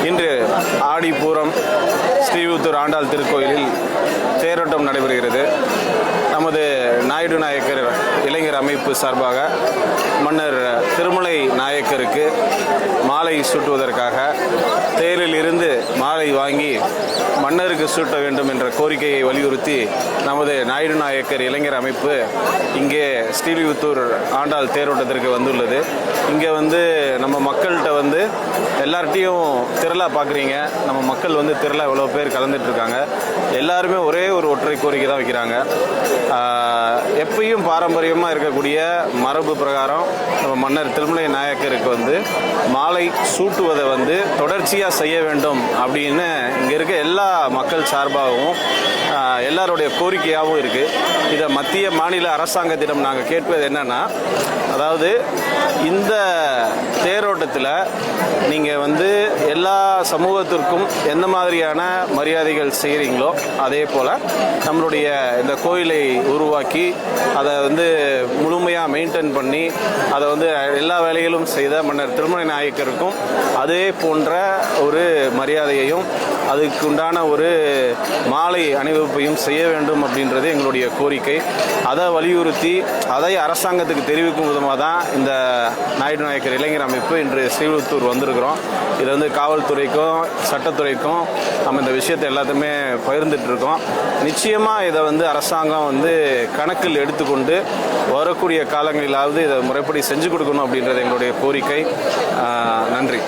இன்று ஆடிப்பூரம் ஸ்ரீவில்லிபுத்தூர் ஆண்டாள் திருக்கோயிலில் தேரோட்டம் நடைபெறுகிறது. நமது நாயுடு நாயக்கர் இளைஞர் அமைப்பு சார்பாக மன்னர் திருமலை நாயக்கருக்கு மாலை சூட்டுவதற்காக தேரில் இருந்து மாலை வாங்கி மன்னருக்கு சூட்ட வேண்டும் என்ற கோரிக்கையை வலியுறுத்தி நமது நாயுடு நாயக்கர் இளைஞர் அமைப்பு இங்கே ஸ்ரீவில்லிபுத்தூர் ஆண்டாள் தேரோட்டத்திற்கு வந்துள்ளது. இங்கே நம்ம மக்கள்கிட்ட எல்லார்ட்டையும் திரளாக பார்க்குறீங்க. நம்ம மக்கள் திரளாக இவ்வளோ பேர் கலந்துட்டு இருக்காங்க. எல்லாருமே ஒரே ஒரு ஒற்றை கோரிக்கை தான் வைக்கிறாங்க. எப்பயும் பாரம்பரியமாக இருக்கக்கூடிய மரபு பிரகாரம் நம்ம மன்னர் திருமலை நாயக்கருக்கு மாலை சூட்டுவதை தொடர்ச்சியாக செய்ய வேண்டும் அப்படின்னு இங்கே இருக்க எல்லா மக்கள் சார்பாகவும் எல்லாருடைய கோரிக்கையாகவும் இருக்குது. இதை மத்திய மாநில அரசாங்கத்திடம் நாங்கள் கேட்பது என்னன்னா, அதாவது இந்த தேரோட்டத்தில் நீங்கள் எல்லா சமூகத்திற்கும் எந்த மாதிரியான மரியாதைகள் செய்கிறீங்களோ அதே போல் நம்மளுடைய இந்த கோயிலை உருவாக்கி அதை முழுமையாக மெயின்டைன் பண்ணி அதை எல்லா வேலைகளும் செய்த மன்னர் திருமலை நாயக்கருக்கும் அதே போன்ற ஒரு மரியாதையையும் அதுக்குண்டான ஒரு மாலை அணிவகுப்பையும் செய்ய வேண்டும் அப்படின்றது எங்களுடைய கோரிக்கை. அதை வலியுறுத்தி அதை அரசாங்கத்துக்கு தெரிவிக்கும் விதமாக தான் இந்த நாயுடு நாயக்கர் இளைஞர் அமைப்பு இன்று ஸ்ரீவில்லிபுத்தூர் வந்திருக்கிறோம். இது காவல்துறைக்கும் சட்டத்துறைக்கும் நம்ம இந்த விஷயத்தை எல்லாத்தையுமே பகிர்ந்துட்டு இருக்கோம். நிச்சயமாக இதை அரசாங்கம் கணக்கில் எடுத்துக்கொண்டு வரக்கூடிய காலங்களிலாவது இதை முறைப்படி செஞ்சு கொடுக்கணும் அப்படின்றது எங்களுடைய கோரிக்கை. நன்றி.